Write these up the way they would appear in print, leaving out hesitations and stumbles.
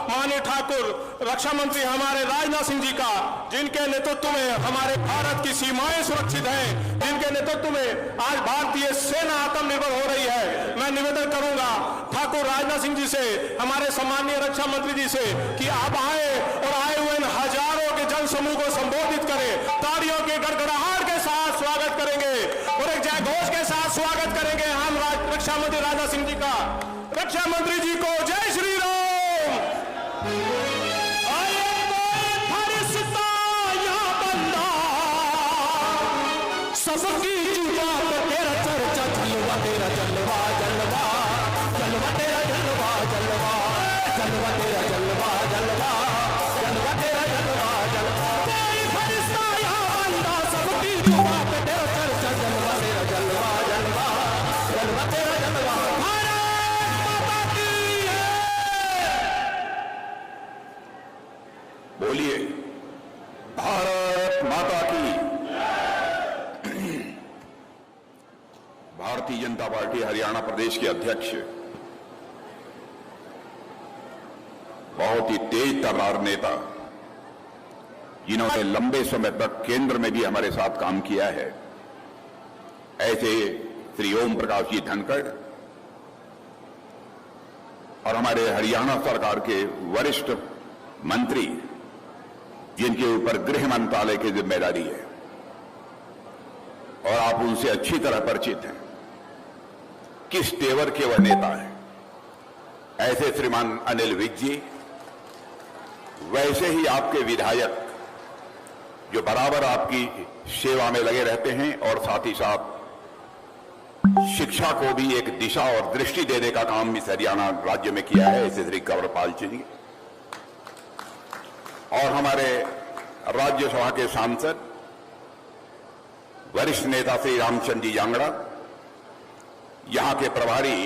माननीय ठाकुर रक्षा मंत्री हमारे राजनाथ सिंह जी का, जिनके नेतृत्व में हमारे भारत की सीमाएं सुरक्षित हैं, जिनके नेतृत्व में आज भारतीय सेना आत्मनिर्भर हो रही है। मैं निवेदन करूंगा ठाकुर राजनाथ सिंह जी से, हमारे सम्मानीय रक्षा मंत्री जी से कि आप आए और आए हुए इन हजारों के जन समूह को संबोधित करें, तालियों के गड़गड़ाहट के साथ स्वागत करेंगे और एक जय घोष के साथ स्वागत करेंगे हम रक्षा मंत्री राजनाथ सिंह जी का। रक्षा मंत्री जी को जय श्री राम। सबकी जुबा पे तेरा चर्चा, जलवा तेरा जलवा जलवा, जलवा तेरा जलवा जलवा, जलवा तेरा जलवा जलवा, जलवा तेरा जलवा जलवा। कोई फरिश्ता यहाँ बंदा, सबकी जुबा पे तेरा चर्चा, जलवा तेरा जलवा जलवा, जलवा तेरा जलवा। भारत माता की जय। बोलिए भारत माता की। भारतीय जनता पार्टी हरियाणा प्रदेश के अध्यक्ष, बहुत ही तेज तर्रार नेता, जिन्होंने लंबे समय तक केंद्र में भी हमारे साथ काम किया है, ऐसे श्री ओम प्रकाश जी धनखड़ और हमारे हरियाणा सरकार के वरिष्ठ मंत्री, जिनके ऊपर गृह मंत्रालय की जिम्मेदारी है और आप उनसे अच्छी तरह परिचित हैं, किस तेवर के वह नेता हैं, ऐसे श्रीमान अनिल विज जी, वैसे ही आपके विधायक जो बराबर आपकी सेवा में लगे रहते हैं और साथ ही साथ शिक्षा को भी एक दिशा और दृष्टि देने का काम इस हरियाणा राज्य में किया है, ऐसे श्री कंवरपाल जी, और हमारे राज्यसभा के सांसद वरिष्ठ नेता श्री रामचंद्र जी जांगड़ा, यहां के प्रभारी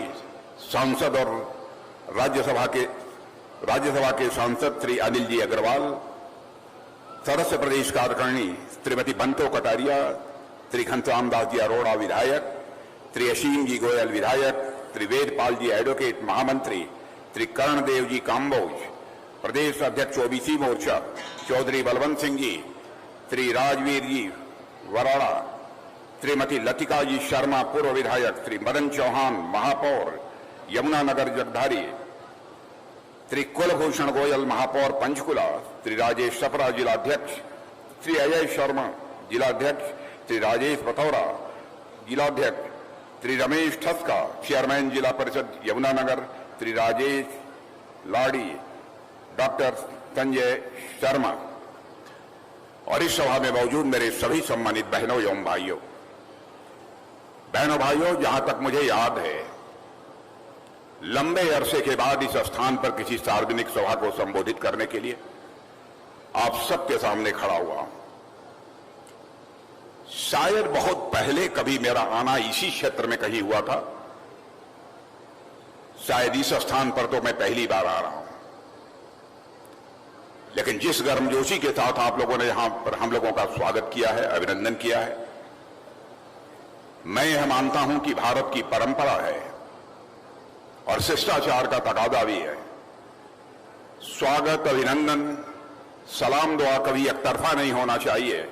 सांसद और राज्यसभा के सांसद श्री अनिल जी अग्रवाल, सदस्य प्रदेश कार्यकारिणी श्रीमती बंतो कटारिया, श्री घनश्याम दास जी अरोड़ा विधायक, श्री असीम जी गोयल विधायक, श्री वेदपाल जी एडवोकेट महामंत्री, श्री कर्णदेव जी काम्बोज प्रदेश अध्यक्ष ओबीसी मोर्चा, चौधरी बलवंत सिंह जी, श्री राजवीर जी वराड़ा, श्रीमती लतिका जी शर्मा पूर्व विधायक, श्री मदन चौहान महापौर यमुनानगर जगधारी, श्री कुलभूषण गोयल महापौर पंचकुला, श्री राजेश सपरा जिलाध्यक्ष, श्री अजय शर्मा जिलाध्यक्ष, श्री राजेश बतौरा जिलाध्यक्ष, श्री रमेश ठस्का चेयरमैन जिला परिषद यमुनानगर, श्री राजेश लाड़ी, डॉक्टर संजय शर्मा और इस सभा में मौजूद मेरे सभी सम्मानित बहनों एवं भाइयों, जहां तक मुझे याद है, लंबे अरसे के बाद इस स्थान पर किसी सार्वजनिक सभा को संबोधित करने के लिए आप सबके सामने खड़ा हुआ हूं। शायद बहुत पहले कभी मेरा आना इसी क्षेत्र में कहीं हुआ था, शायद इस स्थान पर तो मैं पहली बार आ रहा हूं, लेकिन जिस गर्मजोशी के साथ आप लोगों ने यहां पर हम लोगों का स्वागत किया है, अभिनंदन किया है, मैं यह मानता हूं कि भारत की परंपरा है और शिष्टाचार का तकादा भी है। स्वागत, अभिनंदन, सलाम दुआ कभी एक तरफा नहीं होना चाहिए।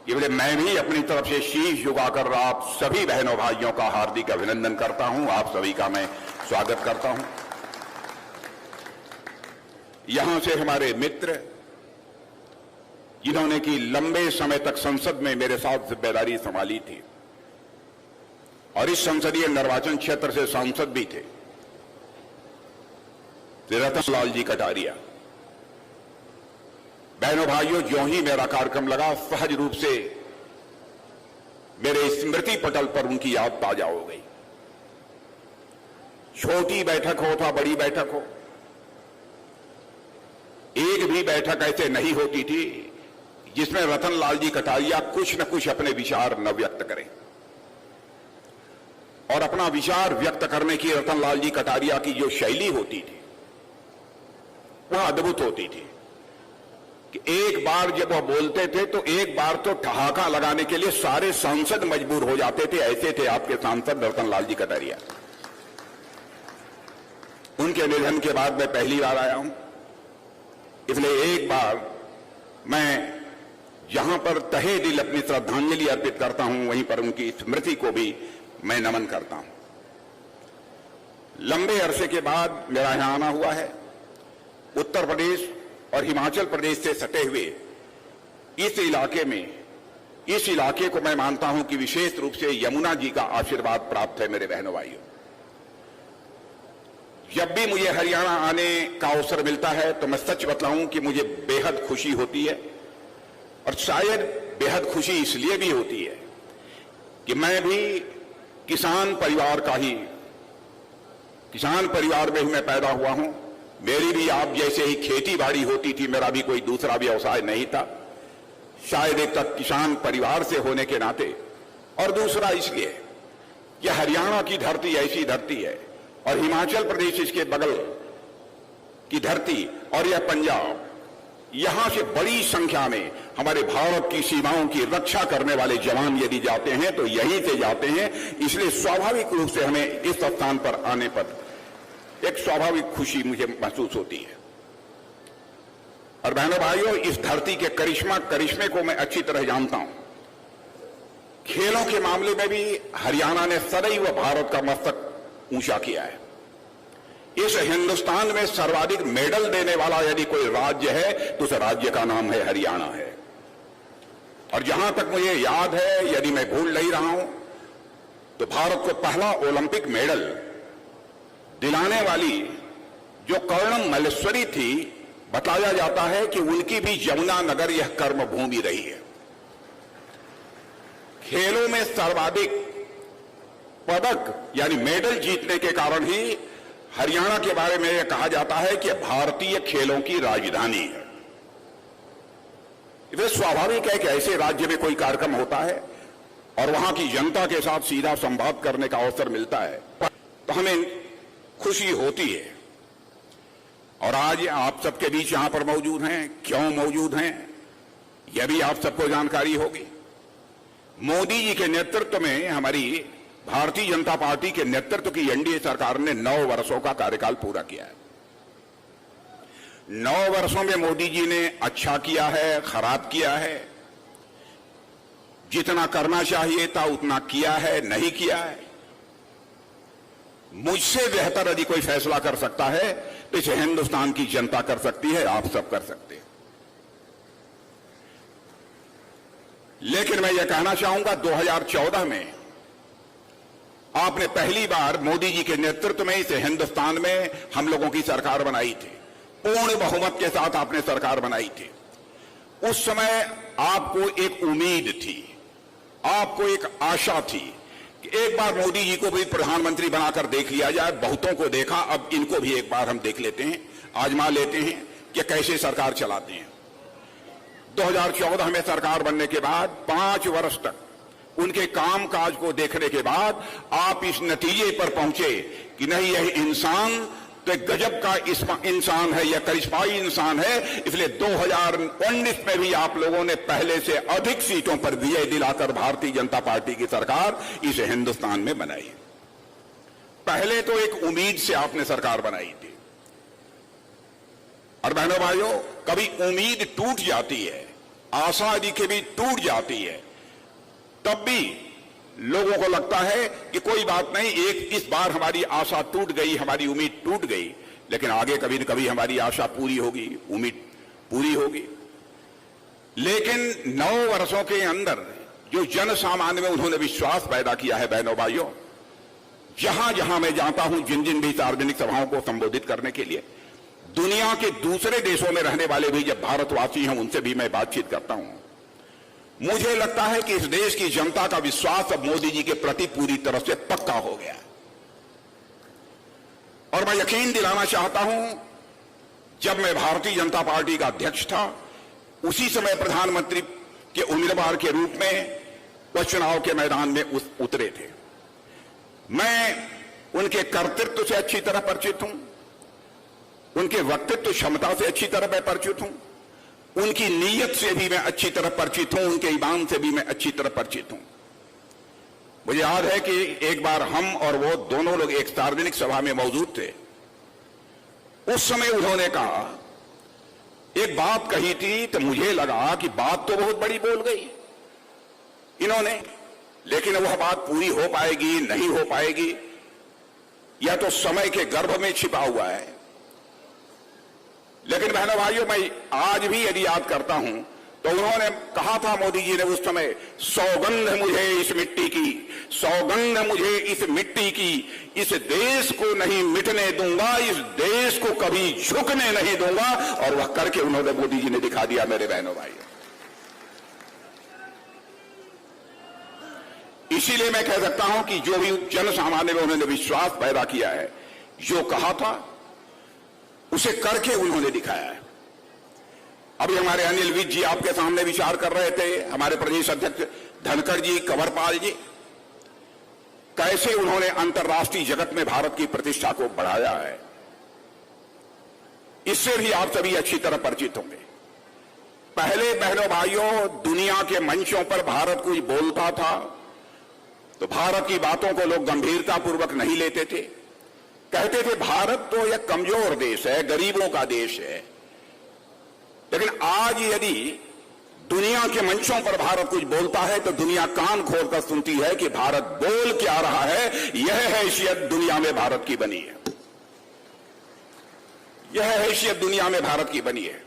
इसलिए मैं भी अपनी तरफ से शीश झुकाकर आप सभी बहनों भाइयों का हार्दिक अभिनंदन करता हूं, आप सभी का मैं स्वागत करता हूं। यहां से हमारे मित्र, जिन्होंने कि लंबे समय तक संसद में मेरे साथ जिम्मेदारी संभाली थी और इस संसदीय निर्वाचन क्षेत्र से सांसद भी थे, रतन लाल जी कटारिया। बहनों भाइयों, ज्यों ही मेरा कार्यक्रम लगा, सहज रूप से मेरे स्मृति पटल पर उनकी याद ताजा हो गई। छोटी बैठक हो अथवा बड़ी बैठक हो, एक भी बैठक ऐसे नहीं होती थी जिसमें रतन लाल जी कटारिया कुछ न कुछ अपने विचार न व्यक्त करें, और अपना विचार व्यक्त करने की रतन लाल जी कटारिया की जो शैली होती थी वह अद्भुत होती थी कि एक बार जब वह बोलते थे तो एक बार तो ठहाका लगाने के लिए सारे सांसद मजबूर हो जाते थे। ऐसे थे आपके सांसद रतन लाल जी कटारिया। उनके निधन के बाद मैं पहली बार आया हूं, इसलिए एक बार मैं जहां पर तहे दिल अपनी श्रद्धांजलि अर्पित करता हूं, वहीं पर उनकी स्मृति को भी मैं नमन करता हूं। लंबे अरसे के बाद मेरा यहां आना हुआ है। उत्तर प्रदेश और हिमाचल प्रदेश से सटे हुए इस इलाके को मैं मानता हूं कि विशेष रूप से यमुना जी का आशीर्वाद प्राप्त है। मेरे बहनों भाइयों, जब भी मुझे हरियाणा आने का अवसर मिलता है तो मैं सच बतलाऊं कि मुझे बेहद खुशी होती है, और शायद बेहद खुशी इसलिए भी होती है कि मैं भी किसान परिवार में ही मैं पैदा हुआ हूं। मेरी भी आप जैसे ही खेती बाड़ी होती थी, मेरा भी कोई दूसरा व्यवसाय नहीं था। शायद एक तक किसान परिवार से होने के नाते, और दूसरा इसलिए कि हरियाणा की धरती ऐसी धरती है, और हिमाचल प्रदेश इसके बगल की धरती, और यह पंजाब, यहां से बड़ी संख्या में हमारे भारत की सीमाओं की रक्षा करने वाले जवान यदि जाते हैं तो यहीं से जाते हैं। इसलिए स्वाभाविक रूप से हमें इस स्थान पर आने पर एक स्वाभाविक खुशी मुझे महसूस होती है। और बहनों भाइयों, इस धरती के करिश्मे को मैं अच्छी तरह जानता हूं। खेलों के मामले में भी हरियाणा ने सदैव भारत का मस्तक ऊंचा किया है। इस हिंदुस्तान में सर्वाधिक मेडल देने वाला यदि कोई राज्य है तो उस राज्य का नाम है हरियाणा है। और जहां तक मुझे याद है, यदि मैं भूल नहीं रहा हूं, तो भारत को पहला ओलंपिक मेडल दिलाने वाली जो कर्णम मल्लेश्वरी थी, बताया जाता है कि उनकी भी यमुनानगर यह कर्मभूमि रही है। खेलों में सर्वाधिक पदक यानी मेडल जीतने के कारण ही हरियाणा के बारे में यह कहा जाता है कि भारतीय खेलों की राजधानी है। इसलिए स्वाभाविक है कि ऐसे राज्य में कोई कार्यक्रम होता है और वहां की जनता के साथ सीधा संवाद करने का अवसर मिलता है, तो हमें खुशी होती है। और आज आप सबके बीच यहां पर मौजूद हैं। क्यों मौजूद हैं, यह भी आप सबको जानकारी होगी। मोदी जी के नेतृत्व में, हमारी भारतीय जनता पार्टी के नेतृत्व की एनडीए सरकार ने 9 वर्षों का कार्यकाल पूरा किया है। 9 वर्षों में मोदी जी ने अच्छा किया है, खराब किया है, जितना करना चाहिए था उतना किया है, नहीं किया है। मुझसे बेहतर यदि कोई फैसला कर सकता है तो इसे हिंदुस्तान की जनता कर सकती है, आप सब कर सकते हैं। लेकिन मैं यह कहना चाहूंगा, 2014 में आपने पहली बार मोदी जी के नेतृत्व में इस हिंदुस्तान में हम लोगों की सरकार बनाई थी। पूर्ण बहुमत के साथ आपने सरकार बनाई थी। उस समय आपको एक उम्मीद थी, आपको एक आशा थी कि एक बार मोदी जी को भी प्रधानमंत्री बनाकर देख लिया जाए। बहुतों को देखा, अब इनको भी एक बार हम देख लेते हैं, आजमा लेते हैं कि कैसे सरकार चलाते हैं। 2014 में सरकार बनने के बाद 5 वर्ष तक उनके कामकाज को देखने के बाद आप इस नतीजे पर पहुंचे कि नहीं, यह इंसान तो एक गजब का इंसान है, यह करिश्माई इंसान है। इसलिए 2019 में भी आप लोगों ने पहले से अधिक सीटों पर विजय दिलाकर भारतीय जनता पार्टी की सरकार इस हिंदुस्तान में बनाई। पहले तो एक उम्मीद से आपने सरकार बनाई थी। और बहनों भाइयों, कभी उम्मीद टूट जाती है, आशा यदि कभी टूट जाती है, तब भी लोगों को लगता है कि कोई बात नहीं, इस बार हमारी आशा टूट गई, हमारी उम्मीद टूट गई, लेकिन आगे कभी न कभी हमारी आशा पूरी होगी, उम्मीद पूरी होगी। लेकिन 9 वर्षों के अंदर जो जन सामान्य में उन्होंने विश्वास पैदा किया है, बहनों भाइयों, जहां जहां मैं जाता हूं, जिन जिन भी सार्वजनिक सभाओं को संबोधित करने के लिए, दुनिया के दूसरे देशों में रहने वाले भी जब भारतवासी हैं उनसे भी मैं बातचीत करता हूं, मुझे लगता है कि इस देश की जनता का विश्वास अब मोदी जी के प्रति पूरी तरह से पक्का हो गया। और मैं यकीन दिलाना चाहता हूं, जब मैं भारतीय जनता पार्टी का अध्यक्ष था, उसी समय प्रधानमंत्री के उम्मीदवार के रूप में वह चुनाव के मैदान में उतरे थे। मैं उनके कर्तृत्व से अच्छी तरह परिचित हूं, उनके वक्तृत्व क्षमता से अच्छी तरह मैं परिचित हूं, उनकी नीयत से भी मैं अच्छी तरह परिचित हूं, उनके ईमान से भी मैं अच्छी तरह परिचित हूं। मुझे याद है कि एक बार हम और वो दोनों लोग एक सार्वजनिक सभा में मौजूद थे उस समय उन्होंने कहा, एक बात कही थी तो मुझे लगा कि बात तो बहुत बड़ी बोल गई इन्होंने, लेकिन वह बात पूरी हो पाएगी नहीं हो पाएगी, यह तो समय के गर्भ में छिपा हुआ है। लेकिन बहनों भाइयों, मैं आज भी यदि याद करता हूं तो उन्होंने कहा था, मोदी जी ने उस समय, सौगंध मुझे इस मिट्टी की, सौगंध मुझे इस मिट्टी की, इस देश को नहीं मिटने दूंगा, इस देश को कभी झुकने नहीं दूंगा। और वह करके उन्होंने, मोदी जी ने दिखा दिया मेरे बहनों भाइयों। इसीलिए मैं कह सकता हूं कि जो भी जन सामान्य में उन्होंने विश्वास पैदा किया है, जो कहा था उसे करके उन्होंने दिखाया है। अभी हमारे अनिल विज जी आपके सामने विचार कर रहे थे, हमारे प्रदेश अध्यक्ष धनखड़ जी, कंवरपाल जी, कैसे उन्होंने अंतर्राष्ट्रीय जगत में भारत की प्रतिष्ठा को बढ़ाया है। इससे भी आप सभी अच्छी तरह परिचित होंगे। पहले बहनों भाइयों, दुनिया के मंचों पर भारत कुछ बोलता था तो भारत की बातों को लोग गंभीरतापूर्वक नहीं लेते थे, कहते थे भारत तो एक कमजोर देश है, गरीबों का देश है। लेकिन आज यदि दुनिया के मंचों पर भारत कुछ बोलता है तो दुनिया कान खोलकर सुनती है कि भारत बोल क्या रहा है। यह हैसियत दुनिया में भारत की बनी है, यह हैसियत दुनिया में भारत की बनी है।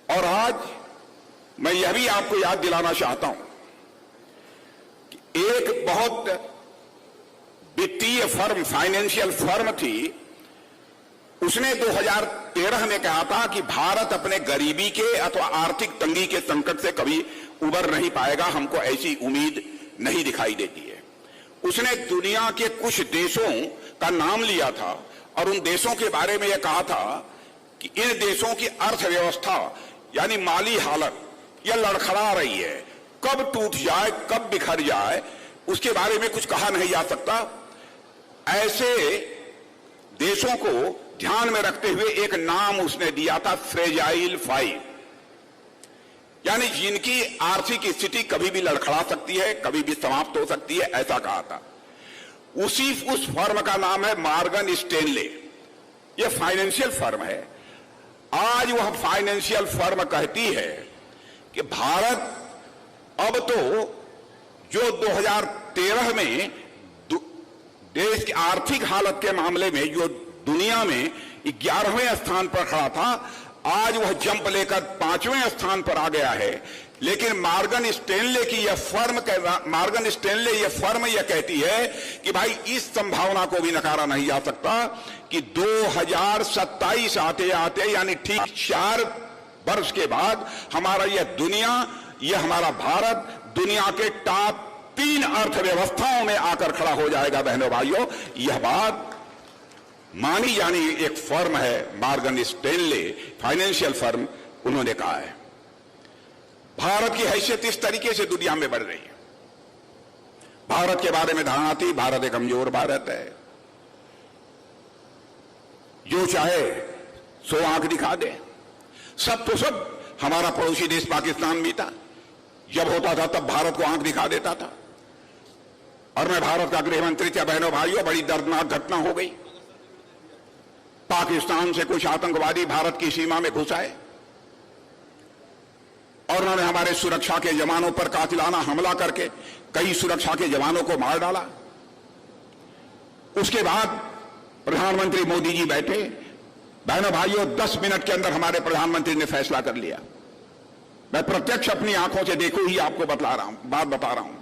और आज मैं यह भी आपको याद दिलाना चाहता हूं कि एक बहुत वित्तीय फर्म, फाइनेंशियल फर्म थी, उसने 2013 में कहा था कि भारत अपने गरीबी के अथवा आर्थिक तंगी के संकट से कभी उबर नहीं पाएगा, हमको ऐसी उम्मीद नहीं दिखाई देती है। उसने दुनिया के कुछ देशों का नाम लिया था और उन देशों के बारे में यह कहा था कि इन देशों की अर्थव्यवस्था यानी माली हालत यह लड़खड़ा रही है, कब टूट जाए, कब बिखर जाए, उसके बारे में कुछ कहा नहीं जा सकता। ऐसे देशों को ध्यान में रखते हुए एक नाम उसने दिया था, फ्रेजाइल 5, यानी जिनकी आर्थिक स्थिति कभी भी लड़खड़ा सकती है, कभी भी समाप्त हो सकती है, ऐसा कहा था। उस फर्म का नाम है मॉर्गन स्टैनले। यह फाइनेंशियल फर्म है। आज वह फाइनेंशियल फर्म कहती है कि भारत अब तो जो 2013 में देश की आर्थिक हालत के मामले में जो दुनिया में 11वें स्थान पर खड़ा था, आज वह जंप लेकर 5वें स्थान पर आ गया है। लेकिन मॉर्गन स्टैनले की यह फर्म यह कहती है कि भाई इस संभावना को भी नकारा नहीं जा सकता कि 2027 आते आते यानी ठीक 4 वर्ष के बाद हमारा यह हमारा भारत दुनिया के टॉप 3 अर्थव्यवस्थाओं में आकर खड़ा हो जाएगा। बहनों भाइयों, यह बात मानी जानी एक फर्म है मॉर्गन स्टैनले, फाइनेंशियल फर्म, उन्होंने कहा है। भारत की हैसियत इस तरीके से दुनिया में बढ़ रही है। भारत के बारे में धारणा थी, भारत एक कमजोर भारत है, जो चाहे सो आंख दिखा दे। सब तो सब हमारा पड़ोसी देश पाकिस्तान भी था, जब होता था तब भारत को आंख दिखा देता था। और मैं भारत का गृह मंत्री था। बहनों भाइयों, बड़ी दर्दनाक घटना हो गई। पाकिस्तान से कुछ आतंकवादी भारत की सीमा में घुस आए और उन्होंने हमारे सुरक्षा के जवानों पर कातिलाना हमला करके कई सुरक्षा के जवानों को मार डाला। उसके बाद प्रधानमंत्री मोदी जी बैठे। बहनों भाइयों, 10 मिनट के अंदर हमारे प्रधानमंत्री ने फैसला कर लिया। मैं प्रत्यक्ष अपनी आंखों से देखो ही आपको बता रहा हूं।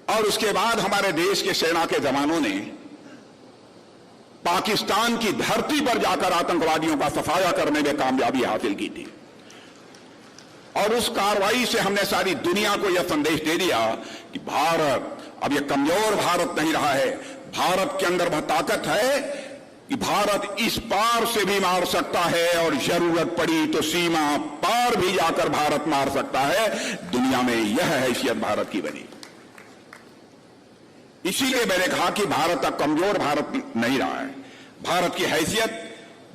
और उसके बाद हमारे देश के सेना के जवानों ने पाकिस्तान की धरती पर जाकर आतंकवादियों का सफाया करने में कामयाबी हासिल की थी। और उस कार्रवाई से हमने सारी दुनिया को यह संदेश दे दिया कि भारत अब यह कमजोर भारत नहीं रहा है। भारत के अंदर वह ताकत है कि भारत इस पार से भी मार सकता है और जरूरत पड़ी तो सीमा पार भी जाकर भारत मार सकता है। दुनिया में यह हैसियत भारत की बनी। इसीलिए मैंने कहा कि भारत अब कमजोर भारत नहीं रहा है। भारत की हैसियत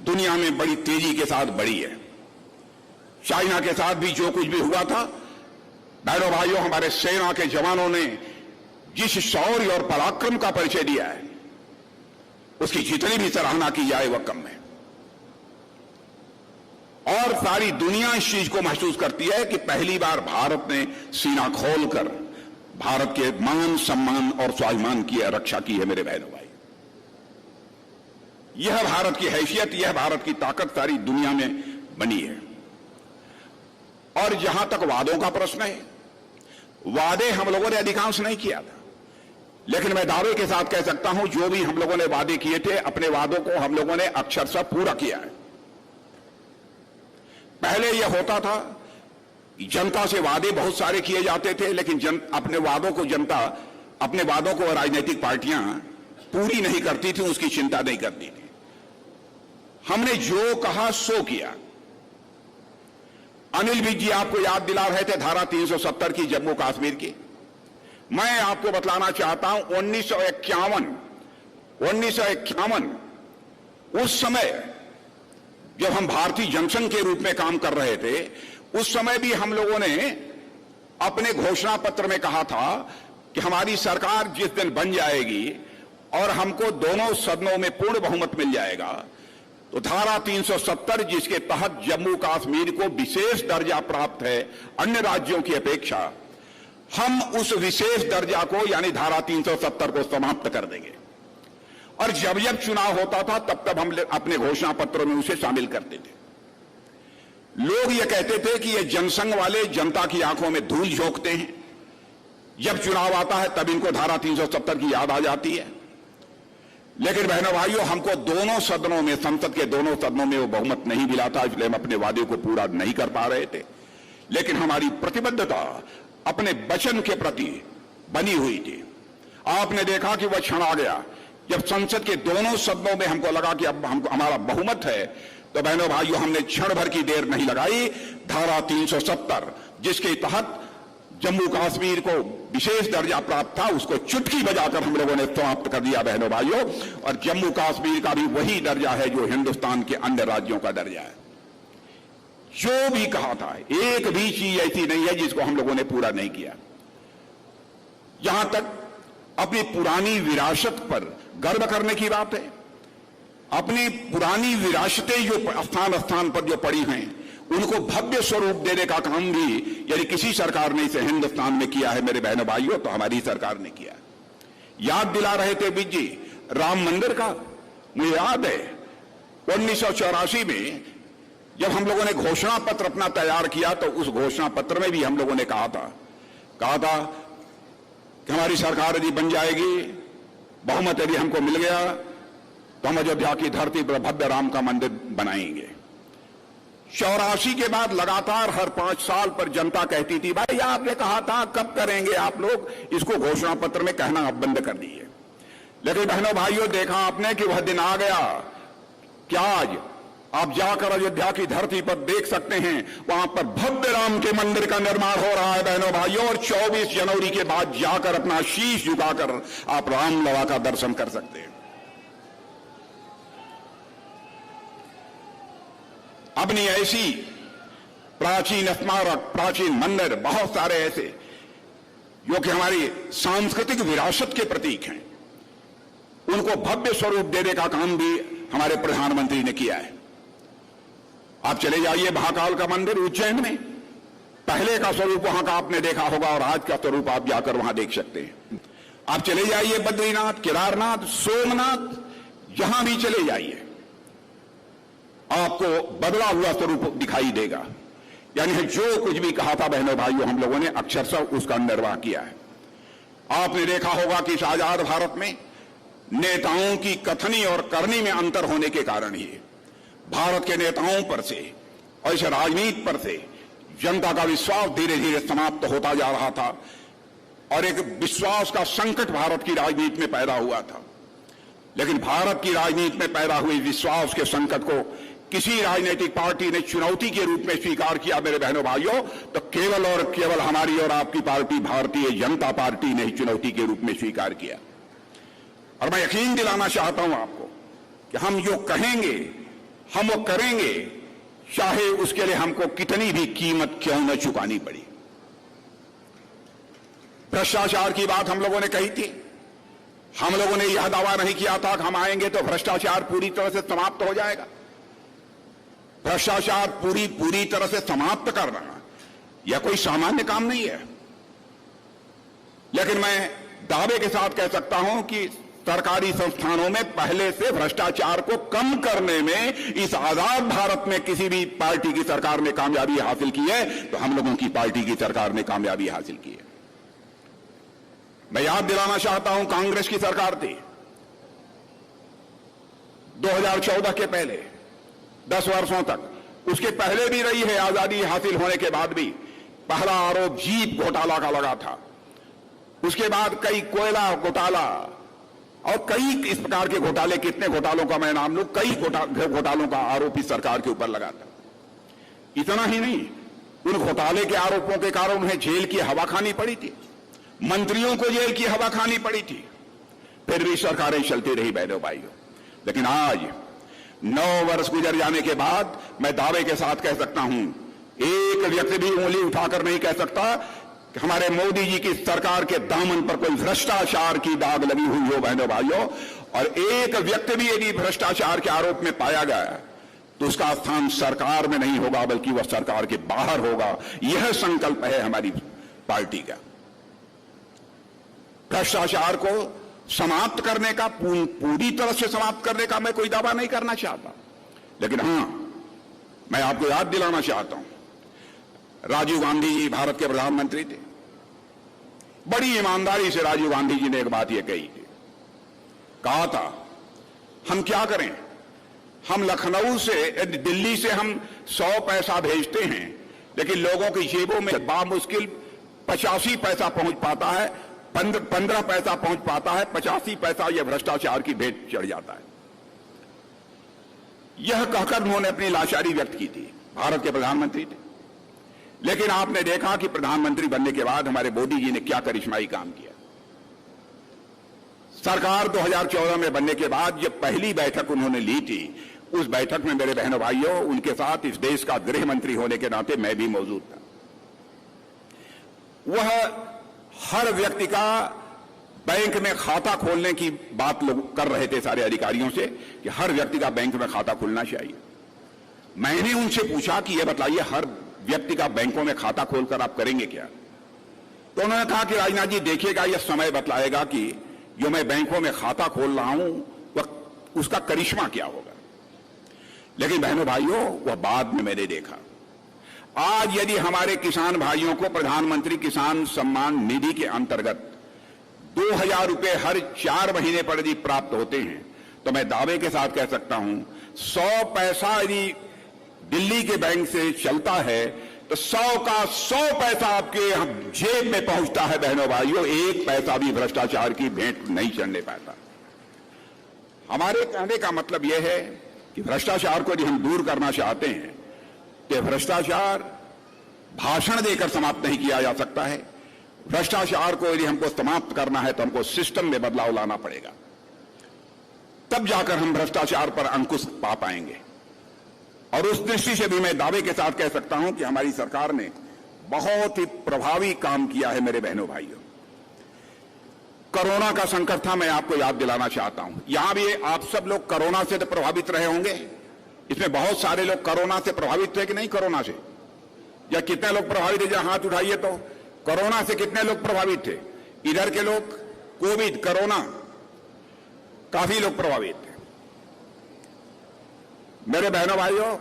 दुनिया में बड़ी तेजी के साथ बढ़ी है। चाइना के साथ भी जो कुछ भी हुआ था, बहनों भाइयों, हमारे सेना के जवानों ने जिस शौर्य और पराक्रम का परिचय दिया है, उसकी जितनी भी सराहना की जाए वह कम है। और सारी दुनिया इस चीज को महसूस करती है कि पहली बार भारत ने सीना खोलकर भारत के मान, सम्मान और स्वाभिमान की रक्षा की है। मेरे बहनों भाई, यह भारत की हैसियत, यह भारत की ताकत सारी दुनिया में बनी है। और जहां तक वादों का प्रश्न है, वादे हम लोगों ने अधिकांश नहीं किया था, लेकिन मैं दावे के साथ कह सकता हूं जो भी हम लोगों ने वादे किए थे, अपने वादों को हम लोगों ने अक्षरशः पूरा किया है। पहले यह होता था कि जनता से वादे बहुत सारे किए जाते थे, लेकिन अपने वादों को राजनीतिक पार्टियां पूरी नहीं करती थी, उसकी चिंता नहीं करती थी। हमने जो कहा सो किया। अनिल विज जी आपको याद दिला रहे थे धारा 370 की, जम्मू कश्मीर की। मैं आपको बतलाना चाहता हूं 1951 उस समय जब हम भारतीय जनसंघ के रूप में काम कर रहे थे, उस समय भी हम लोगों ने अपने घोषणा पत्र में कहा था कि हमारी सरकार जिस दिन बन जाएगी और हमको दोनों सदनों में पूर्ण बहुमत मिल जाएगा, तो धारा 370 जिसके तहत जम्मू कश्मीर को विशेष दर्जा प्राप्त है अन्य राज्यों की अपेक्षा, हम उस विशेष दर्जा को यानी धारा 370 को समाप्त कर देंगे। और जब जब चुनाव होता था तब हम अपने घोषणा पत्रों में उसे शामिल करते थे। लोग ये कहते थे कि ये जनसंघ वाले जनता की आंखों में धूल झोंकते हैं, जब चुनाव आता है तब इनको धारा 370 की याद आ जाती है। लेकिन बहनों भाइयों, हमको दोनों सदनों में, संसद के दोनों सदनों में वो बहुमत नहीं मिला था, इसलिए हम अपने वादे को पूरा नहीं कर पा रहे थे। लेकिन हमारी प्रतिबद्धता अपने वचन के प्रति बनी हुई थी। आपने देखा कि वह क्षण आ गया जब संसद के दोनों सदनों में हमको लगा कि अब हमारा बहुमत है, तो बहनों भाइयों हमने क्षण भर की देर नहीं लगाई। धारा 370 जिसके तहत जम्मू कश्मीर को विशेष दर्जा प्राप्त था, उसको चुटकी बजाकर हम लोगों ने समाप्त कर दिया बहनों भाइयों। और जम्मू कश्मीर का भी वही दर्जा है जो हिंदुस्तान के अन्य राज्यों का दर्जा है। जो भी कहा था, एक भी चीज ऐसी नहीं है जिसको हम लोगों ने पूरा नहीं किया। यहां तक अपनी पुरानी विरासत पर गर्व करने की बात है। अपनी पुरानी विरासतें जो स्थान स्थान पर जो पड़ी हैं, उनको भव्य स्वरूप देने का काम भी यदि किसी सरकार ने इसे हिंदुस्तान में किया है मेरे बहनों भाइयों, तो हमारी सरकार ने किया। याद दिला रहे थे विज जी राम मंदिर का। मुझे याद है 1984 में जब हम लोगों ने घोषणा पत्र अपना तैयार किया, तो उस घोषणा पत्र में भी हम लोगों ने कहा था कि हमारी सरकार यदि बन जाएगी, बहुमत यदि हमको मिल गया, तो हम अयोध्या की धरती पर भव्य राम का मंदिर बनाएंगे। 84 के बाद लगातार हर 5 साल पर जनता कहती थी, भाई आपने कहा था, कब करेंगे आप लोग? इसको घोषणा पत्र में कहना आप बंद कर दिए। लेकिन बहनों भाइयों, देखा आपने कि वह दिन आ गया। क्या आज आप जाकर अयोध्या की धरती पर देख सकते हैं, वहां पर भव्य राम के मंदिर का निर्माण हो रहा है बहनों भाइयों। और 24 जनवरी के बाद जाकर अपना शीश झुकाकर आप रामलला का दर्शन कर सकते हैं। अपनी ऐसी प्राचीन स्मारक, प्राचीन मंदिर, बहुत सारे ऐसे जो कि हमारी सांस्कृतिक विरासत के प्रतीक हैं, उनको भव्य स्वरूप देने का काम भी हमारे प्रधानमंत्री ने किया है। आप चले जाइए महाकाल का मंदिर उज्जैन में, पहले का स्वरूप वहां का आपने देखा होगा और आज का स्वरूप आप जाकर वहां देख सकते हैं। आप चले जाइए बद्रीनाथ, केदारनाथ, सोमनाथ, जहां भी चले जाइए आपको बदला हुआ स्वरूप दिखाई देगा। यानी जो कुछ भी कहा था बहनों भाइयों, हम लोगों ने अक्षरशः उसका निर्वाह किया है। आपने देखा होगा कि इस आजाद भारत में नेताओं की कथनी और करनी में अंतर होने के कारण ही भारत के नेताओं पर से और इस राजनीति पर से जनता का विश्वास धीरे धीरे समाप्त होता जा रहा था और एक विश्वास का संकट भारत की राजनीति में पैदा हुआ था। लेकिन भारत की राजनीति में पैदा हुए विश्वास के संकट को किसी राजनीतिक पार्टी ने चुनौती के रूप में स्वीकार किया मेरे बहनों भाइयों, तो केवल और केवल हमारी और आपकी पार्टी भारतीय जनता पार्टी ने चुनौती के रूप में स्वीकार किया। और मैं यकीन दिलाना चाहता हूं आपको कि हम जो कहेंगे हम वो करेंगे, चाहे उसके लिए हमको कितनी भी कीमत क्यों न चुकानी पड़ी। भ्रष्टाचार की बात हम लोगों ने कही थी, हम लोगों ने यह दावा नहीं किया था कि हम आएंगे तो भ्रष्टाचार पूरी तरह से समाप्त हो जाएगा। भ्रष्टाचार पूरी तरह से समाप्त करना यह कोई सामान्य काम नहीं है। लेकिन मैं दावे के साथ कह सकता हूं कि सरकारी संस्थानों में पहले से भ्रष्टाचार को कम करने में इस आजाद भारत में किसी भी पार्टी की सरकार ने कामयाबी हासिल की है तो हम लोगों की पार्टी की सरकार ने कामयाबी हासिल की है। मैं याद दिलाना चाहता हूं, कांग्रेस की सरकार थी 2014 के पहले 10 वर्षों तक, उसके पहले भी रही है। आजादी हासिल होने के बाद भी पहला आरोप जीप घोटाला का लगा था, उसके बाद कई कोयला घोटाला और कई इस प्रकार के घोटाले, कितने घोटालों का मैं नाम लूं, कई घोटालों का आरोप इस सरकार के ऊपर लगा था। इतना ही नहीं, उन घोटाले के आरोपों के कारण उन्हें जेल की हवा खानी पड़ी थी, मंत्रियों को जेल की हवा खानी पड़ी थी, फिर भी सरकारें चलती रही बहनों भाइयों। लेकिन आज 9 वर्ष गुजर जाने के बाद मैं दावे के साथ कह सकता हूं, एक व्यक्ति भी उंगली उठाकर नहीं कह सकता कि हमारे मोदी जी की सरकार के दामन पर कोई भ्रष्टाचार की दाग लगी हुई हो बहनों भाइयों। और एक व्यक्ति भी यदि भ्रष्टाचार के आरोप में पाया गया तो उसका स्थान सरकार में नहीं होगा बल्कि वह सरकार के बाहर होगा। यह संकल्प है हमारी पार्टी का। भ्रष्टाचार को समाप्त करने का, पूरी तरह से समाप्त करने का मैं कोई दावा नहीं करना चाहता, लेकिन हां, मैं आपको याद दिलाना चाहता हूं, राजीव गांधी जी भारत के प्रधानमंत्री थे। बड़ी ईमानदारी से राजीव गांधी जी ने एक बात यह कही थी, कहा था हम क्या करें, हम लखनऊ से, दिल्ली से हम 100 पैसा भेजते हैं लेकिन लोगों की जेबों में बामुश्किल 85 पैसा पहुंच पाता है, 15 पैसा पहुंच पाता है, 85 पैसा यह भ्रष्टाचार की भेंट चढ़ जाता है। यह कहकर उन्होंने अपनी लाचारी व्यक्त की थी। भारत के प्रधानमंत्री थे, लेकिन आपने देखा कि प्रधानमंत्री बनने के बाद हमारे मोदी जी ने क्या करिश्माई काम किया। सरकार 2014 में बनने के बाद जब पहली बैठक उन्होंने ली थी, उस बैठक में मेरे बहनों भाइयों, उनके साथ इस देश का गृह मंत्री होने के नाते मैं भी मौजूद था। वह हर व्यक्ति का बैंक में खाता खोलने की बात लोग कर रहे थे सारे अधिकारियों से कि हर व्यक्ति का बैंक में खाता खुलना चाहिए। मैंने उनसे पूछा कि यह बताइए, हर व्यक्ति का बैंकों में खाता खोलकर आप करेंगे क्या? तो उन्होंने कहा कि राजनाथ जी देखिएगा, यह समय बतलाएगा कि जो मैं बैंकों में खाता खोल रहा हूं वह उसका करिश्मा क्या होगा। लेकिन बहनों भाइयों, वह बाद में मैंने देखा। आज यदि हमारे किसान भाइयों को प्रधानमंत्री किसान सम्मान निधि के अंतर्गत 2000 रुपए हर 4 महीने पर यदि प्राप्त होते हैं तो मैं दावे के साथ कह सकता हूं 100 पैसा यदि दिल्ली के बैंक से चलता है तो 100 का 100 पैसा आपके जेब में पहुंचता है बहनों भाइयों। एक पैसा भी भ्रष्टाचार की भेंट नहीं चढ़ने पाता। हमारे कहने का मतलब यह है कि भ्रष्टाचार को यदि हम दूर करना चाहते हैं तो भ्रष्टाचार भाषण देकर समाप्त नहीं किया जा सकता है। भ्रष्टाचार को यदि हमको समाप्त करना है तो हमको सिस्टम में बदलाव लाना पड़ेगा, तब जाकर हम भ्रष्टाचार पर अंकुश पा पाएंगे। और उस दृष्टि से भी मैं दावे के साथ कह सकता हूं कि हमारी सरकार ने बहुत ही प्रभावी काम किया है। मेरे बहनों भाइयों, कोरोना का संकट था, मैं आपको याद दिलाना चाहता हूं। यहां भी आप सब लोग कोरोना से तो प्रभावित रहे होंगे। इसमें बहुत सारे लोग कोरोना से प्रभावित थे कि नहीं? कोरोना से या कितने लोग प्रभावित थे? जहां हाथ उठाइए तो कोरोना से कितने लोग प्रभावित थे? इधर के लोग कोविड, कोरोना, काफी लोग प्रभावित थे। मेरे बहनों भाइयों,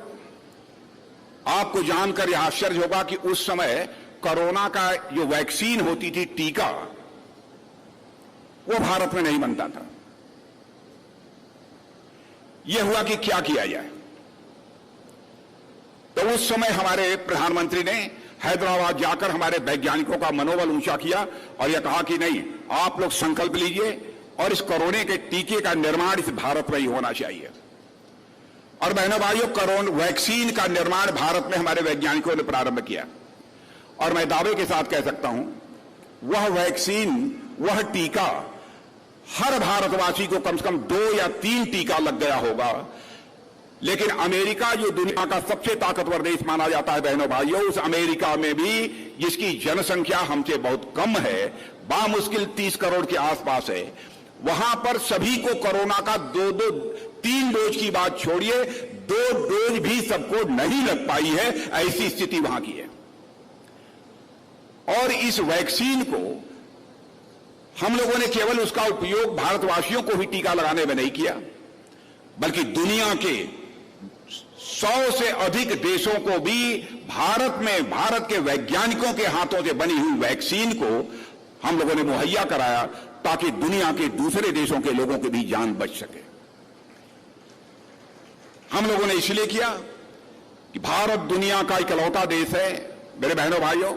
आपको जानकर यह आश्चर्य होगा कि उस समय कोरोना का जो वैक्सीन होती थी, टीका, वो भारत में नहीं बनता था। यह हुआ कि क्या किया जाए। तो उस समय हमारे प्रधानमंत्री ने हैदराबाद जाकर हमारे वैज्ञानिकों का मनोबल ऊंचा किया और यह कहा कि नहीं, आप लोग संकल्प लीजिए और इस कोरोना के टीके का निर्माण इस भारत में ही होना चाहिए। और बहनों भाइयों, कोरोना वैक्सीन का निर्माण भारत में हमारे वैज्ञानिकों ने प्रारंभ किया। और मैं दावे के साथ कह सकता हूं, वह वैक्सीन, वह टीका हर भारतवासी को कम से कम 2 या 3 टीका लग गया होगा। लेकिन अमेरिका, जो दुनिया का सबसे ताकतवर देश माना जाता है बहनों भाइयों, उस अमेरिका में भी जिसकी जनसंख्या हमसे बहुत कम है, बामुश्किल 30 करोड़ के आसपास है, वहां पर सभी को कोरोना का 3 डोज की बात छोड़िए, 2 डोज भी सबको नहीं लग पाई है, ऐसी स्थिति वहां की है। और इस वैक्सीन को हम लोगों ने केवल उसका उपयोग भारतवासियों को ही टीका लगाने में नहीं किया, बल्कि दुनिया के 100 से अधिक देशों को भी भारत के वैज्ञानिकों के हाथों से बनी हुई वैक्सीन को हम लोगों ने मुहैया कराया, ताकि दुनिया के दूसरे देशों के लोगों की भी जान बच सके। हम लोगों ने इसलिए किया कि भारत दुनिया का इकलौता देश है, मेरे बहनों भाइयों,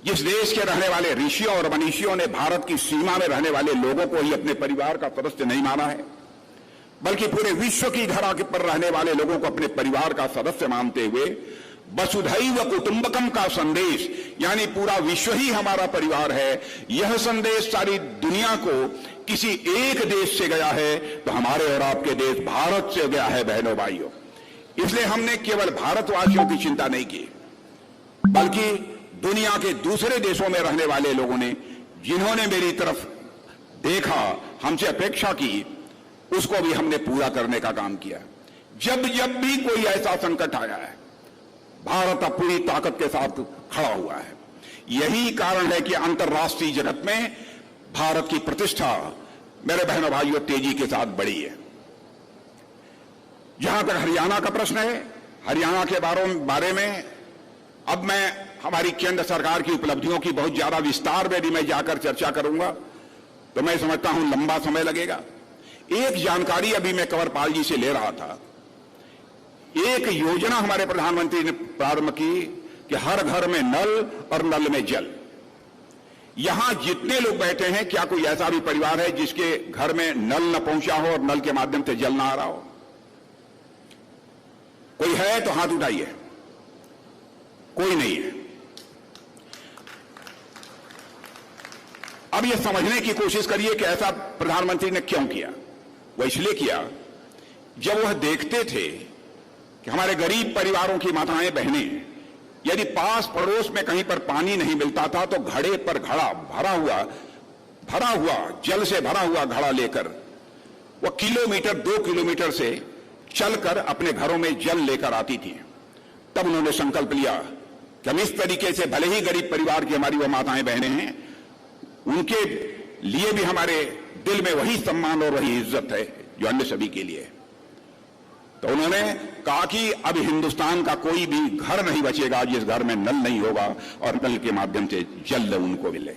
जिस देश के रहने वाले ऋषियों और मनीषियों ने भारत की सीमा में रहने वाले लोगों को ही अपने परिवार का सदस्य नहीं माना है, बल्कि पूरे विश्व की धरा पर रहने वाले लोगों को अपने परिवार का सदस्य मानते हुए वसुधैव कुटुंबकम का संदेश, यानी पूरा विश्व ही हमारा परिवार है, यह संदेश सारी दुनिया को किसी एक देश से गया है तो हमारे और आपके देश भारत से गया है, बहनों भाइयों। इसलिए हमने केवल भारतवासियों की चिंता नहीं की, बल्कि दुनिया के दूसरे देशों में रहने वाले लोगों ने, जिन्होंने मेरी तरफ देखा, हमसे अपेक्षा की, उसको भी हमने पूरा करने का काम किया। जब जब भी कोई ऐसा संकट आया है, भारत अब पूरी ताकत के साथ खड़ा हुआ है। यही कारण है कि अंतर्राष्ट्रीय जगत में भारत की प्रतिष्ठा, मेरे बहनों भाइयों, तेजी के साथ बढ़ी है। जहां तक हरियाणा का प्रश्न है, हरियाणा के बारे में अब मैं हमारी केंद्र सरकार की उपलब्धियों की बहुत ज्यादा विस्तार में भी मैं जाकर चर्चा करूंगा, तो मैं समझता हूं लंबा समय लगेगा। एक जानकारी अभी मैं कंवरपाल जी से ले रहा था। एक योजना हमारे प्रधानमंत्री ने प्रारंभ की कि हर घर में नल और नल में जल। यहां जितने लोग बैठे हैं, क्या कोई ऐसा भी परिवार है जिसके घर में नल न पहुंचा हो और नल के माध्यम से जल ना आ रहा हो? कोई है तो हाथ उठाइए। कोई नहीं है। अब यह समझने की कोशिश करिए कि ऐसा प्रधानमंत्री ने क्यों किया। वह इसलिए किया, जब वह देखते थे कि हमारे गरीब परिवारों की माताएं बहनें, यदि पास पड़ोस में कहीं पर पानी नहीं मिलता था तो घड़े पर घड़ा भरा हुआ जल से भरा हुआ घड़ा लेकर वह किलोमीटर 2 किलोमीटर से चलकर अपने घरों में जल लेकर आती थी। तब उन्होंने संकल्प लिया कि हम इस तरीके से, भले ही गरीब परिवार की हमारी वो माताएं बहनें हैं, उनके लिए भी हमारे दिल में वही सम्मान और वही इज्जत है जो अन्य सभी के लिए। तो उन्होंने कहा कि अब हिंदुस्तान का कोई भी घर नहीं बचेगा जिस घर में नल नहीं होगा और नल के माध्यम से जल उनको मिले।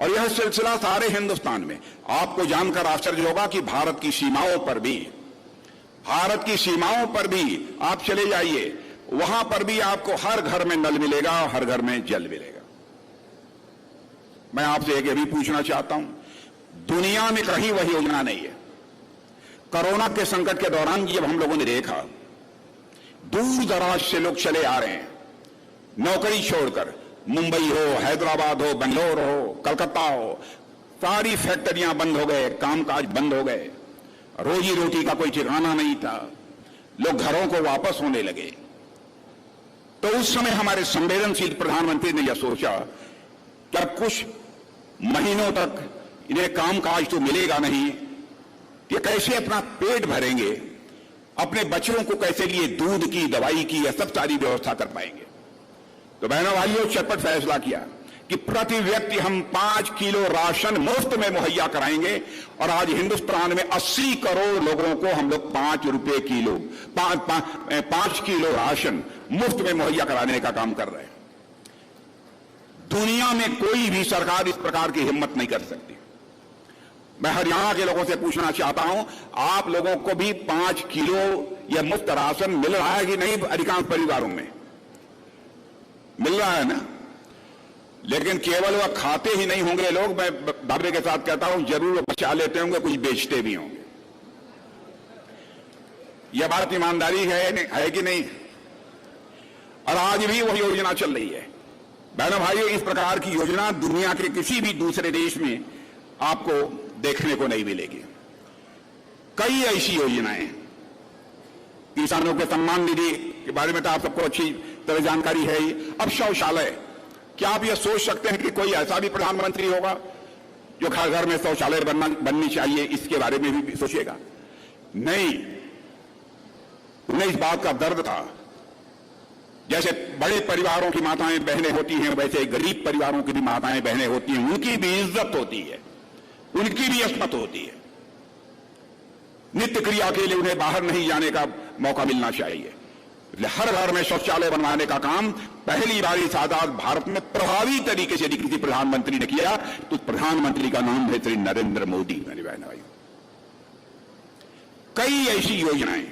और यह सिलसिला सारे हिंदुस्तान में। आपको जानकर आश्चर्य होगा कि भारत की सीमाओं पर भी आप चले जाइए, वहां पर भी आपको हर घर में नल मिलेगा, हर घर में जल मिलेगा। मैं आपसे एक भी पूछना चाहता हूं, दुनिया में कहीं वह योजना नहीं है। कोरोना के संकट के दौरान जब हम लोगों ने देखा, दूर दराज से लोग चले आ रहे हैं, नौकरी छोड़कर, मुंबई हो, हैदराबाद हो, बेंगलोर हो, कलकत्ता हो, सारी फैक्ट्रियां बंद हो गए, कामकाज बंद हो गए, रोजी रोटी का कोई ठिकाना नहीं था, लोग घरों को वापस होने लगे। तो उस समय हमारे संवेदनशील प्रधानमंत्री ने यह सोचा कि अब कुछ महीनों तक इन्हें कामकाज तो मिलेगा नहीं, कि कैसे अपना पेट भरेंगे, अपने बच्चों को कैसे लिए दूध की, दवाई की, यह सब सारी व्यवस्था कर पाएंगे। तो बहनों भाइयों, चटपट फैसला किया कि प्रति व्यक्ति हम 5 किलो राशन मुफ्त में मुहैया कराएंगे। और आज हिंदुस्तान में 80 करोड़ लोगों को हम लोग 5 रुपए किलो 5 किलो राशन मुफ्त में मुहैया कराने का काम कर रहे हैं। दुनिया में कोई भी सरकार इस प्रकार की हिम्मत नहीं कर सकती। मैं हरियाणा के लोगों से पूछना चाहता हूं, आप लोगों को भी 5 किलो यह मुफ्त राशन मिल रहा है कि नहीं? अधिकांश परिवारों में मिल रहा है ना? लेकिन केवल वह खाते ही नहीं होंगे लोग, मैं दावे के साथ कहता हूं जरूर बचा लेते होंगे, कुछ बेचते भी होंगे। यह बात ईमानदारी है कि नहीं? और आज भी वह योजना चल रही है। बहनों भाइयों, इस प्रकार की योजना दुनिया के किसी भी दूसरे देश में आपको देखने को नहीं मिलेगी। कई ऐसी योजनाएं, किसानों के सम्मान निधि के बारे में तो आप सबको अच्छी तरह जानकारी है ही। अब शौचालय, क्या आप यह सोच सकते हैं कि कोई ऐसा भी प्रधानमंत्री होगा जो घर घर में शौचालय बननी चाहिए इसके बारे में भी सोचिएगा। नहीं, उन्हें इस बात का दर्द था, जैसे बड़े परिवारों की माताएं बहनें होती हैं वैसे गरीब परिवारों की भी माताएं बहनें होती हैं, उनकी भी इज्जत होती है, उनकी भी अस्मत होती है। नित्य क्रिया के लिए उन्हें बाहर नहीं जाने का मौका मिलना चाहिए। हर घर में शौचालय बनवाने का काम पहली बार इस आजाद भारत में प्रभावी तरीके से किसी प्रधानमंत्री ने किया, तो प्रधानमंत्री का नाम है श्री नरेंद्र मोदी। मेरे बहनों भाइयों, कई ऐसी योजनाएं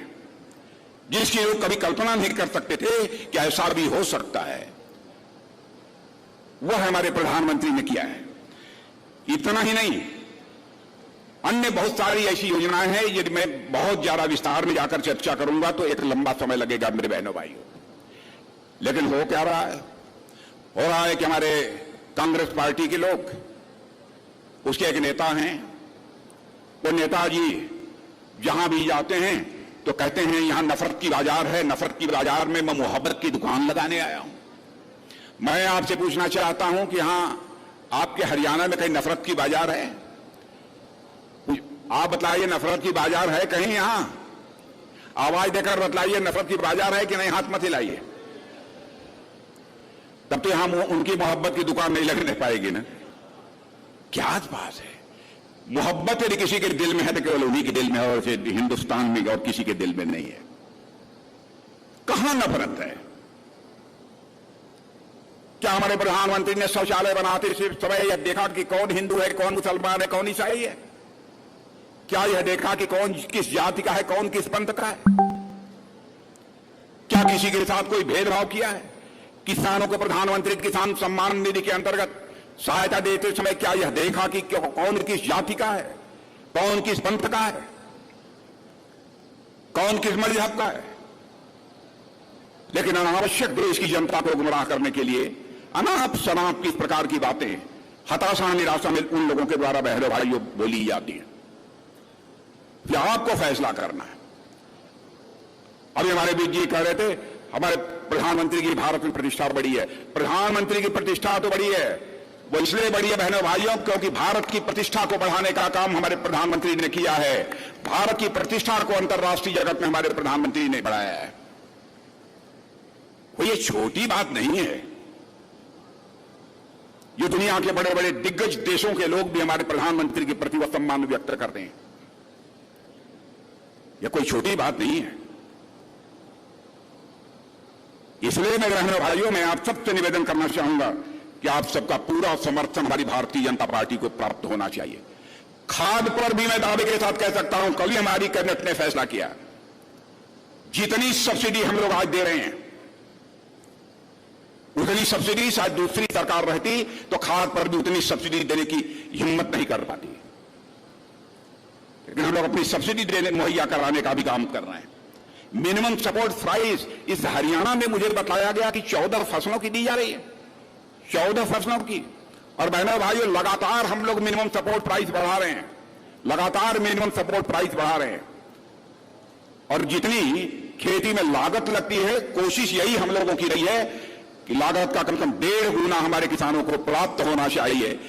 जिसकी लोग कभी कल्पना नहीं कर सकते थे कि ऐसा भी हो सकता है, वह हमारे प्रधानमंत्री ने किया है। इतना ही नहीं, अन्य बहुत सारी ऐसी योजनाएं हैं, यदि मैं बहुत ज्यादा विस्तार में जाकर चर्चा करूंगा तो एक लंबा समय लगेगा मेरे बहनों भाइयों। लेकिन हो क्या रहा है? हो रहा है कि हमारे कांग्रेस पार्टी के लोग, उसके एक नेता हैं, वो नेताजी जहां भी जाते हैं तो कहते हैं यहां नफरत की बाजार है, नफरत की बाजार में मैं मोहब्बत की दुकान लगाने आया हूं। मैं आपसे पूछना चाहता हूं कि यहां आपके हरियाणा में कहीं नफरत की बाजार है? आप बतलाइए, नफरत की बाजार है कहीं यहां? आवाज देकर बतलाइए नफरत की बाजार है कि नहीं, हाथ मत हिलाइए। तब तो यहां उनकी मोहब्बत की दुकान नहीं लगने पाएगी ना। क्या बात है? मोहब्बत यदि किसी के दिल में है तो केवल उन्हीं के दिल में है, और हिंदुस्तान में और किसी के दिल में नहीं है। कहां नफरत है? क्या हमारे प्रधानमंत्री ने शौचालय बनाते समय यह देखा कि कौन हिंदू है, कौन मुसलमान है, कौन ईसाई है? क्या यह देखा कि कौन किस जाति का है, कौन किस पंथ का है? क्या किसी के साथ कोई भेदभाव किया है? किसानों को प्रधानमंत्री किसान सम्मान निधि के अंतर्गत सहायता देते समय क्या यह देखा कि कौन किस जाति का है, कौन किस पंथ का है, कौन किस मजहब का है? लेकिन अनावश्यक देश की जनता को गुमराह करने के लिए अनाप शनाप किस प्रकार की बातें हताशा निराशा में उन लोगों के द्वारा बहनों भाइयों बोली जाती है। फिर आपको फैसला करना है। अभी हमारे बीच जी कह रहे थे हमारे प्रधानमंत्री की भारत में प्रतिष्ठा बढ़ी है। प्रधानमंत्री की प्रतिष्ठा तो बढ़ी है, वो इसलिए बढ़ी है बहनों भाइयों क्योंकि भारत की प्रतिष्ठा को बढ़ाने का काम हमारे प्रधानमंत्री ने किया है। भारत की प्रतिष्ठा को अंतर्राष्ट्रीय जगत में हमारे प्रधानमंत्री ने बढ़ाया है। वो ये छोटी बात नहीं है। ये दुनिया के बड़े बड़े दिग्गज देशों के लोग भी हमारे प्रधानमंत्री के प्रति सम्मान व्यक्त करते हैं। यह कोई छोटी बात नहीं है। इसलिए मेरे बहनों भाइयों, मैं आप सबसे निवेदन करना चाहूंगा कि आप सबका पूरा समर्थन हमारी भारतीय जनता पार्टी को प्राप्त होना चाहिए। खाद पर भी मैं दावे के साथ कह सकता हूं, कल ही हमारी कैबिनेट ने फैसला किया, जितनी सब्सिडी हम लोग आज दे रहे हैं उतनी सब्सिडी शायद दूसरी सरकार रहती तो खाद पर भी उतनी सब्सिडी देने की हिम्मत नहीं कर पाती। लेकिन हम लोग अपनी सब्सिडी देने मुहैया कराने का भी काम कर रहे हैं। मिनिमम सपोर्ट प्राइस इस हरियाणा में मुझे बताया गया कि 14 फसलों की दी जा रही है, 14 फसलों की। और बहनों भाइयों, लगातार हम लोग मिनिमम सपोर्ट प्राइस बढ़ा रहे हैं, लगातार मिनिमम सपोर्ट प्राइस बढ़ा रहे हैं। और जितनी खेती में लागत लगती है, कोशिश यही हम लोगों की रही है कि लागत का कम से कम 1.5 गुना हमारे किसानों को प्राप्त होना चाहिए।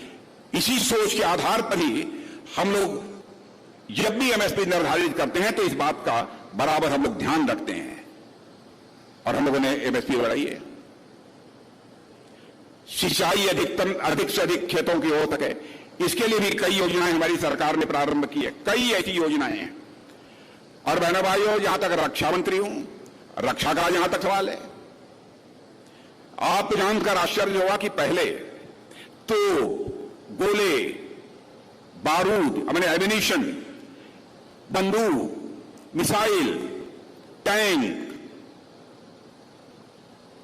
इसी सोच के आधार पर ही हम लोग जब भी एमएसपी निर्धारित करते हैं तो इस बात का बराबर हम लोग ध्यान रखते हैं और हम लोगों ने एमएसपी बढ़ाई है। सिंचाई अधिक से अधिक खेतों की हो सके, इसके लिए भी कई योजनाएं हमारी सरकार ने प्रारंभ की है, कई ऐसी योजनाएं हैं। और बहनों भाइयों, जहां तक रक्षा मंत्री हूं, रक्षा का जहां तक सवाल है, आप जानकर आश्चर्य होगा कि पहले तो गोले, बारूद, अपने एमिनिशन, बंदूक, मिसाइल, टैंक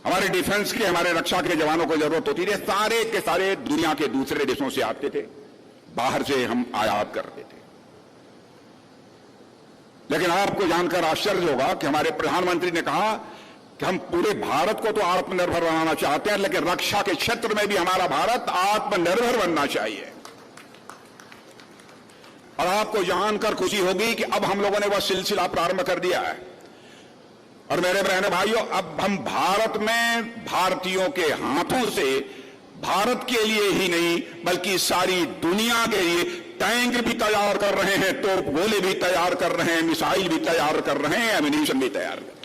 हमारे डिफेंस के, हमारे रक्षा के जवानों को जरूरत होती थी, सारे के सारे दुनिया के दूसरे देशों से आते थे, बाहर से हम आयात करते थे। लेकिन आपको जानकर आश्चर्य होगा कि हमारे प्रधानमंत्री ने कहा कि हम पूरे भारत को तो आत्मनिर्भर बनाना चाहते हैं, लेकिन रक्षा के क्षेत्र में भी हमारा भारत आत्मनिर्भर बनना चाहिए। और आपको जानकर खुशी होगी कि अब हम लोगों ने वह सिलसिला प्रारंभ कर दिया है। और मेरे बहनों भाइयों, अब हम भारत में भारतीयों के हाथों से भारत के लिए ही नहीं बल्कि सारी दुनिया के लिए टैंक भी तैयार कर रहे हैं, तोप गोले भी तैयार कर रहे हैं, मिसाइल भी तैयार कर रहे हैं, एमिनेशन भी तैयार कर रहे हैं।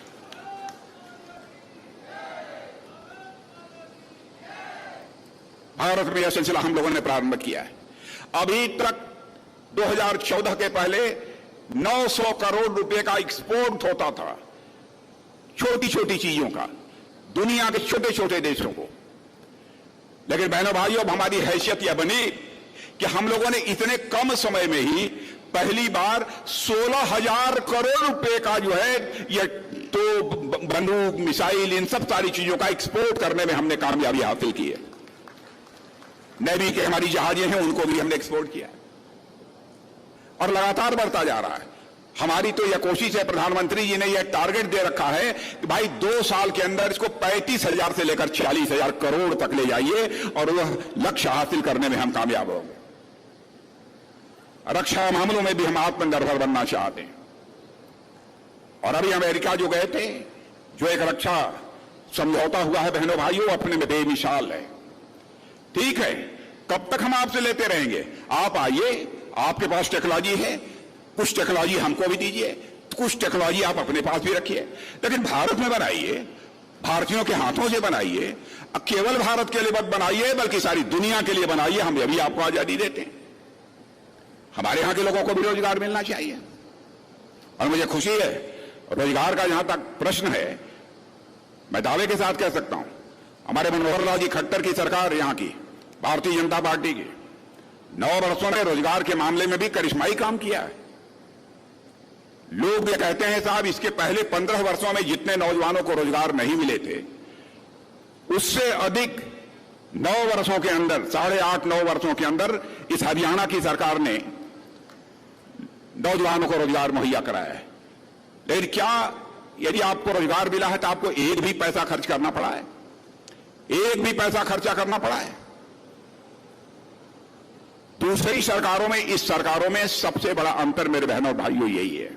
भारत में यह सिलसिला हम लोगों ने प्रारंभ किया है। अभी तक 2014 के पहले 900 करोड़ रुपए का एक्सपोर्ट होता था, छोटी छोटी चीजों का, दुनिया के छोटे छोटे देशों को। लेकिन बहनों भाइयों, अब हमारी हैसियत यह बनी कि हम लोगों ने इतने कम समय में ही पहली बार 16,000 करोड़ रुपए का जो है यह तो बंदूक, मिसाइल, इन सब सारी चीजों का एक्सपोर्ट करने में हमने कामयाबी हासिल की है। नेवी के हमारी जहाजें हैं, उनको भी हमने एक्सपोर्ट किया और लगातार बढ़ता जा रहा है। हमारी तो यह कोशिश है, प्रधानमंत्री जी ने यह टारगेट दे रखा है कि भाई 2 साल के अंदर इसको 35,000 से लेकर 46,000 करोड़ तक ले जाइए और वह लक्ष्य हासिल करने में हम कामयाब होंगे। रक्षा मामलों में भी हम आत्मनिर्भर बनना चाहते हैं। और अभी अमेरिका जो गए थे, जो एक रक्षा समझौता हुआ है बहनों भाइयों, अपने में बेमिसाल है। ठीक है, कब तक हम आपसे लेते रहेंगे? आप आइए, आपके पास टेक्नोलॉजी है, कुछ टेक्नोलॉजी हमको भी दीजिए, कुछ टेक्नोलॉजी आप अपने पास भी रखिए, लेकिन भारत में बनाइए, भारतीयों के हाथों से बनाइए। केवल भारत के लिए मत बनाइए बल्कि सारी दुनिया के लिए बनाइए। हम ये भी आपको आजादी देते हैं। हमारे यहां के लोगों को भी रोजगार मिलना चाहिए और मुझे खुशी है, रोजगार का जहां तक प्रश्न है, मैं दावे के साथ कह सकता हूं, हमारे मनोहर लाल जी खट्टर की सरकार, यहां की भारतीय जनता पार्टी की 9 वर्षों में रोजगार के मामले में भी करिश्माई काम किया है। लोग ये कहते हैं साहब, इसके पहले 15 वर्षों में जितने नौजवानों को रोजगार नहीं मिले थे, उससे अधिक 9 वर्षों के अंदर, 8.5-9 वर्षों के अंदर इस हरियाणा की सरकार ने नौजवानों को रोजगार मुहैया कराया है। लेकिन क्या यदि आपको रोजगार मिला है तो आपको एक भी पैसा खर्च करना पड़ा है? एक भी पैसा खर्चा करना पड़ा है? दूसरी सरकारों में, इस सरकारों में सबसे बड़ा अंतर मेरे बहनों और भाइयों यही है,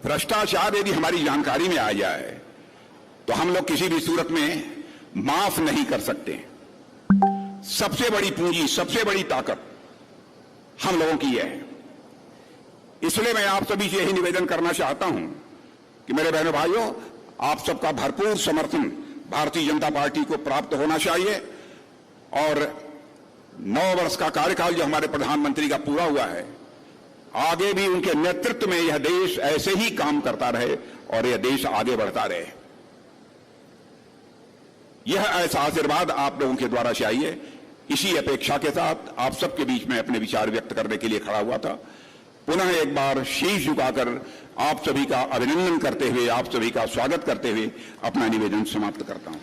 भ्रष्टाचार यदि हमारी जानकारी में आ जाए तो हम लोग किसी भी सूरत में माफ नहीं कर सकते। सबसे बड़ी पूंजी, सबसे बड़ी ताकत हम लोगों की है। इसलिए मैं आप सभी से यही निवेदन करना चाहता हूं कि मेरे बहनों भाइयों, आप सबका भरपूर समर्थन भारतीय जनता पार्टी को प्राप्त होना चाहिए और 9 वर्ष का कार्यकाल जो हमारे प्रधानमंत्री का पूरा हुआ है, आगे भी उनके नेतृत्व में यह देश ऐसे ही काम करता रहे और यह देश आगे बढ़ता रहे। यह ऐसा आशीर्वाद आप लोगों के द्वारा चाहिए। इसी अपेक्षा के साथ आप सबके बीच में अपने विचार व्यक्त करने के लिए खड़ा हुआ था। पुनः एक बार शीश झुकाकर आप सभी का अभिनंदन करते हुए, आप सभी का स्वागत करते हुए अपना निवेदन समाप्त करता हूं।